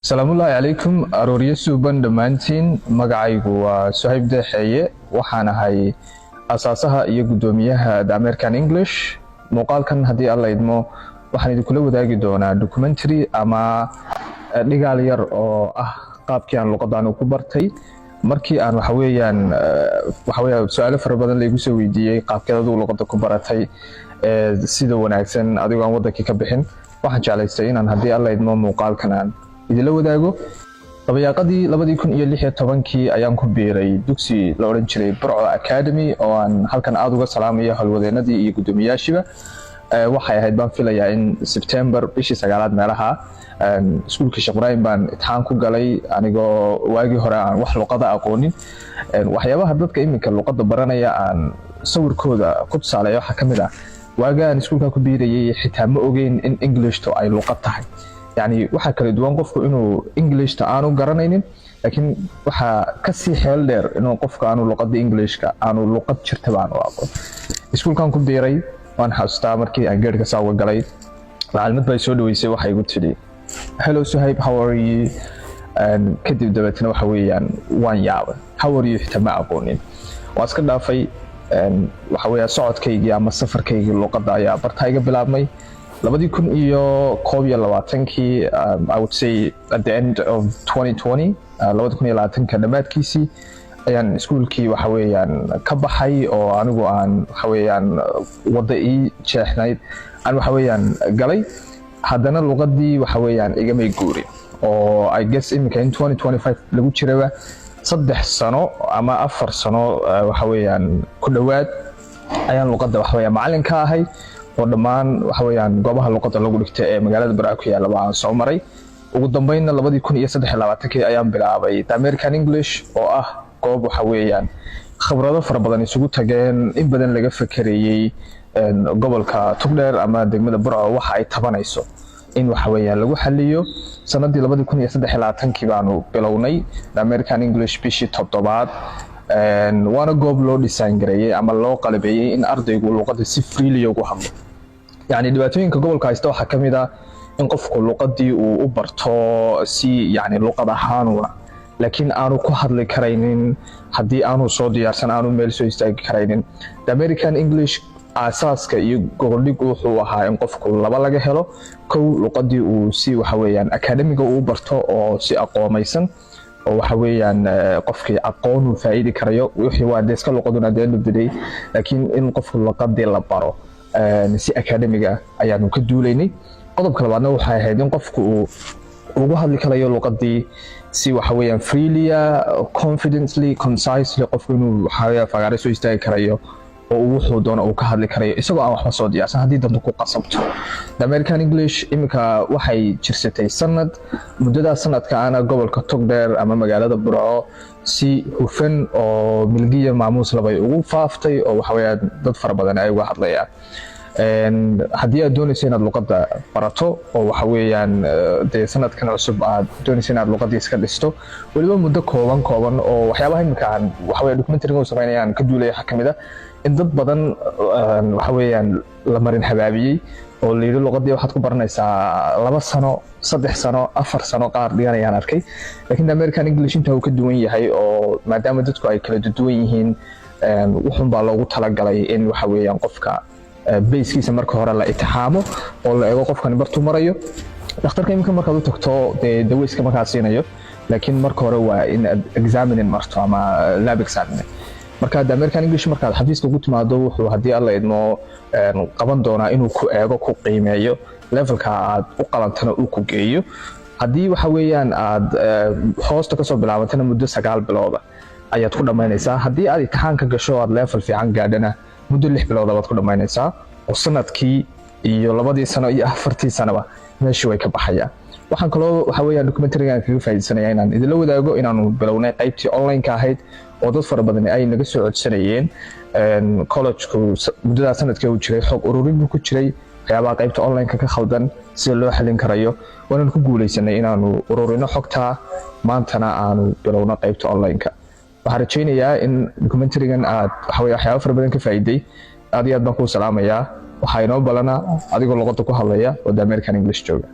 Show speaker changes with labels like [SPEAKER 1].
[SPEAKER 1] salaamullaahi calaykum arooryo suuban dhammaantiin magacaygu waa suhayb deexeeye waxaan ahay asaasaha iyo guddoomiyaha the American English. muuqaalkan haddii alla idmo waxaan idinkula wadaagi doonaa documentary ama dhigaal yar oo ah qaabkii aan luqadaan ku bartay markii aan waxaweeyaan su'aalo fara badan laygu soo weydiiyey qaabkeed adigu luqadda ku baratay sida wanaagsan adigoo aan waddankii ka bixin. waxaan jeclaystay inaan haddii alla idmo muuqaalkan aan idila wadaago. dabayaaqadii 2016 ayaan ku biiray dugsi la oran jiray Burco Academy oo aan halkan aad uga salaamayo halwadeenadii iyo guddoomiyaashiba. waxay ahayd baan filayaa in September bishii 9aad meelaha iskuulka Sheekh Ibraahim baan imtixaan ku galay anigoo waagii hore aan wax luqada aqoonin. waxyaabaha dadka iminka luqada baranaya aan sawirkooda ku tusaaleeyo waxa kamid ah waagaan iskuulka ku biirayay xitaa ma ogeyn in English to ay luqad tahay. يعني waxa kala duwan qofku inuu English-ta aanu garanaynin laakiin waxa ka sii xeel dheer inuu qofka aanu luqadda English-ka aanu luqad jirta baan u aqoon. iskuulkan ku biiray waan xasuustaa markii aan geedka soo galay macallimad bay soo dhaweysay waxay igu tiri hello Suhaib, how are you? kadib dabeetana waxa weeyaan waan yaabay how are you xitaa ma aqoonin. waan iska dhaafay waxa weeyaa socodkaygii ama safarkaygii luqadda ayaa bartayga bilaabmay 2021 I would say at the end of 2020 2020 dhamaadkiisii ayaan iskuulkii waxa weeyaan ka baxay oo anigu aan waxa weeyaan wada ii jeexnayd aan waxa weeyaan galay haddana luqadii waxa weeyaan igamay guurin oo I guess imika in 2025 lagu jiraba 3 sano ama 4 sano waxa weeyaan ku dhawaad ayaan luqadda waxa weeyaan macallin ka ahay oo dhammaan waxa weeyaan goobaha luqadda lagu dhigtay ee magaalada Burco ku yaala baan soo maray. ugu dambeynna 2023 ayaan bilaabay the American English oo ah goob waxa weeyaan khibrado fara badan isugu tageen in badan laga fakarayay gobolka Togdheer ama degmada Burco waxa ay tabanayso in waxa weeyaan lagu xalliyo. sanadii 2023 baanu bilownay the American English bishii 7aad waana goob loo design gareeyay ama loo qalabeeyay in ardaygu luqadda si freely ugu hadlo. يعني dhibaatooyinka gobolka haysta waxa kamid ah in qofku luqadii uu u barto si yani luqad ahaan laakiin aanu ku hadli karaynin hadii aanu soo diyaarsan aanu meel soo istaagi karaynin. the American English asaaska iyo go'oldhigu wuxuu ahaa in qofku laba laga helo kow luqadii uu si waxa weeyaan academiga uu barto oo si aqoomaysan oo waxa weeyaan qofkii aqoon uu faa'iidi karayo wixii waa deeska luqaduna deeludiday laakiin in qofku luqadii la baro si academiga ayaanu ka duulaynay. qodobka labaadna waxa ahayd in qofku uu ugu hadli karayo luqadii si waxa weeyaan freely confidently concisely qofku inuu waxa weeyaan fagaare soo istaagi karayo oo wuxuu doono uu ka hadli karayo isagoo aan waxba soo diyaarsan hadii dantu ku qasabto. the American English imika waxay jirsatay sanad muddada sanadka ana gobolka Togdheer ama magaalada Burco si hufan oo milgiya maamuus labay ugu faaftay oo waxa weeyaan dad fara badan ay uga hadlayaan. haddii aad doonayso inaad luqadda barato oo waxa weeyaan de sanadkan cusub aad doonayso inaad luqadda iska dhisto waliba muddo kooban oo waxyaabaha imika aan waxa weeyaan documentary-ga sameynayaan ka duulay waxa kamid ah in dad badan waxa weeyaan la marin habaabiyay oo leeyahay luqadda waxaad ku baranaysaa 2 sano 3 sano 4 sano qaar dhiganayaan arkay laakiin American English inta uu ka duwan yahay oo maadaama dadku ay kala duwan yihiin wuxuun baa loogu talagalay in waxa weeyaan qofka basiskiisa marka hore la itixaamo oo la eego qofkan bartu marayo. dhakhtarka imika markaad u tagto daweyska markaa siinayo laakiin marka hore waa in examining marto ama lab examine. marka the American English markaad xafiiska ugu timaado wuxuu hadii alla idmo qaban doonaa inuu ku eego ku qiimeeyo levelka aad u qalantana uu ku geeyo. hadii waxa weeyaan aad hoosta ka soo bilaabantana muddo 9 bilood ayaad ku dhamaynaysaa. hadii aad imtixaanka gasho aad level fiican gaadhana muddo 6 bilood aad ku dhamaynaysaa oo sanadkii iyo 2 sano iyo 4 sanaba meeshii way ka baxayaan. waxaan kaloo waxa weeyaan documentary-gan kaga faa'iideysanayaa inaan idila wadaago inaanu bilownay qaybtii online-ka ahayd oo dad fara badan ay naga soo codsanayeen. college-ku muddada sanadka uu jiray xog ururin buu ku jiray waxyaabaha qaybta online-ka ka khaldan si loo xalin karayo waana ku guuleysanay inaanu ururino xogta maantana aanu bilowno qaybta online-ka. waxaan rajaynayaa in documentary-gan aad waxa weeyaan waxyaabo fara badan ka faa'iiday aad iyo aad baan ku salaamayaa. waxaa inoo balana adigoo luqadda ku hadlaya oo the American English jooga.